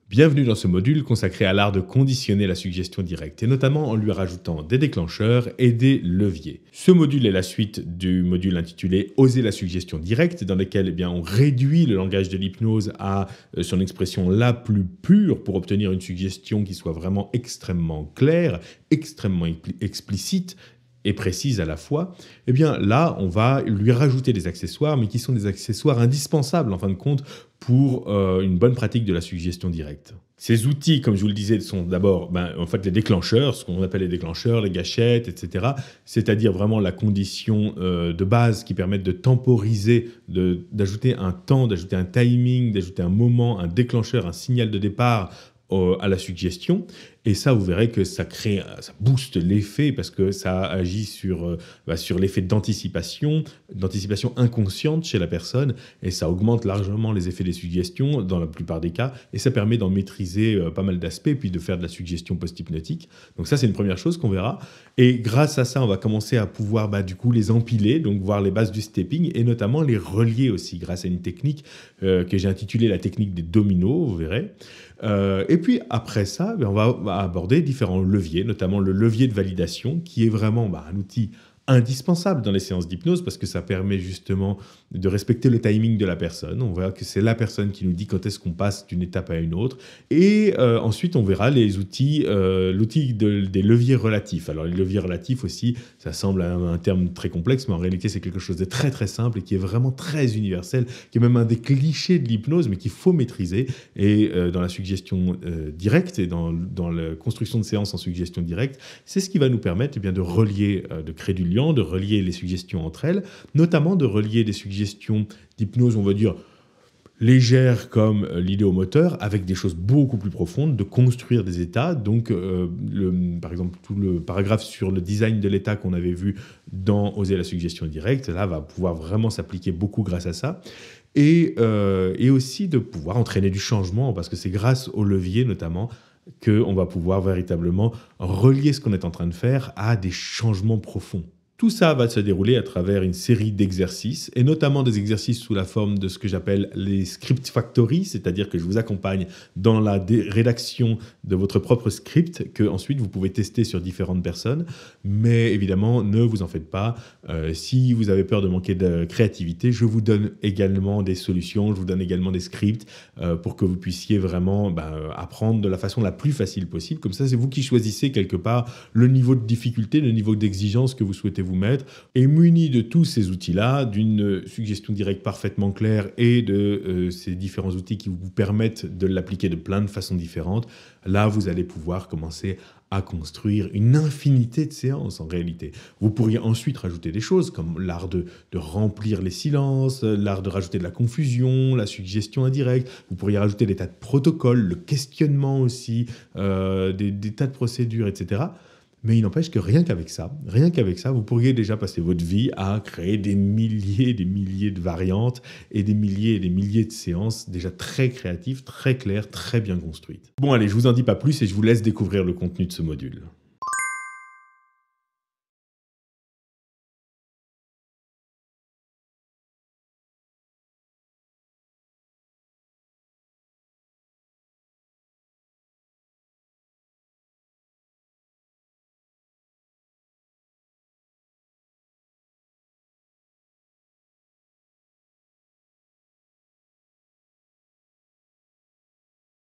Bienvenue dans ce module consacré à l'art de conditionner la suggestion directe, et notamment en lui rajoutant des déclencheurs et des leviers. Ce module est la suite du module intitulé « Oser la suggestion directe », dans lequel on réduit le langage de l'hypnose à son expression la plus pure pour obtenir une suggestion qui soit vraiment extrêmement claire, extrêmement explicite, et précise à la fois. Là, on va lui rajouter des accessoires, mais qui sont des accessoires indispensables, en fin de compte, pour une bonne pratique de la suggestion directe. Ces outils, comme je vous le disais, sont d'abord les déclencheurs, ce qu'on appelle les déclencheurs, les gâchettes, etc. C'est-à-dire vraiment la condition de base qui permettent de temporiser, d'ajouter un temps, d'ajouter un timing, d'ajouter un moment, un déclencheur, un signal de départ à la suggestion. Et ça, vous verrez que ça booste l'effet parce que ça agit sur l'effet d'anticipation inconsciente chez la personne, et ça augmente largement les effets des suggestions dans la plupart des cas, et ça permet d'en maîtriser pas mal d'aspects, puis de faire de la suggestion post-hypnotique. Donc ça, c'est une première chose qu'on verra. Et grâce à ça, on va commencer à pouvoir les empiler, donc voir les bases du stepping, et notamment les relier aussi grâce à une technique que j'ai intitulée la technique des dominos, vous verrez. Et puis après ça, on va aborder différents leviers, notamment le levier de validation, qui est vraiment un outil indispensable dans les séances d'hypnose parce que ça permet justement de respecter le timing de la personne. On verra que c'est la personne qui nous dit quand est-ce qu'on passe d'une étape à une autre. Et ensuite, on verra les outils, l'outil des leviers relatifs. Alors, les leviers relatifs aussi, ça semble un terme très complexe, mais en réalité, c'est quelque chose de très très simple et qui est vraiment très universel, qui est même un des clichés de l'hypnose, mais qu'il faut maîtriser. Et dans la suggestion directe et dans la construction de séances en suggestion directe, c'est ce qui va nous permettre de relier, de créer du lien, de relier les suggestions entre elles, notamment de relier des suggestions d'hypnose, on va dire, légères comme l'idéomoteur, avec des choses beaucoup plus profondes, de construire des états. Donc, par exemple, tout le paragraphe sur le design de l'état qu'on avait vu dans Oser la suggestion directe, là, va pouvoir vraiment s'appliquer beaucoup grâce à ça. Et aussi de pouvoir entraîner du changement, parce que c'est grâce au levier, notamment, qu'on va pouvoir véritablement relier ce qu'on est en train de faire à des changements profonds. Tout ça va se dérouler à travers une série d'exercices, et notamment des exercices sous la forme de ce que j'appelle les script factory, c'est-à-dire que je vous accompagne dans la rédaction de votre propre script, que ensuite vous pouvez tester sur différentes personnes. Mais évidemment, ne vous en faites pas. Si vous avez peur de manquer de créativité, je vous donne également des solutions, je vous donne également des scripts pour que vous puissiez vraiment apprendre de la façon la plus facile possible. Comme ça, c'est vous qui choisissez quelque part le niveau de difficulté, le niveau d'exigence que vous souhaitez vous mettre, et muni de tous ces outils-là, d'une suggestion directe parfaitement claire et de ces différents outils qui vous permettent de l'appliquer de plein de façons différentes, là, vous allez pouvoir commencer à construire une infinité de séances en réalité. Vous pourriez ensuite rajouter des choses comme l'art de remplir les silences, l'art de rajouter de la confusion, la suggestion indirecte. Vous pourriez rajouter des tas de protocoles, le questionnement aussi, des tas de procédures, etc. Mais il n'empêche que rien qu'avec ça, vous pourriez déjà passer votre vie à créer des milliers de variantes et des milliers de séances déjà très créatives, très claires, très bien construites. Bon allez, je vous en dis pas plus et je vous laisse découvrir le contenu de ce module.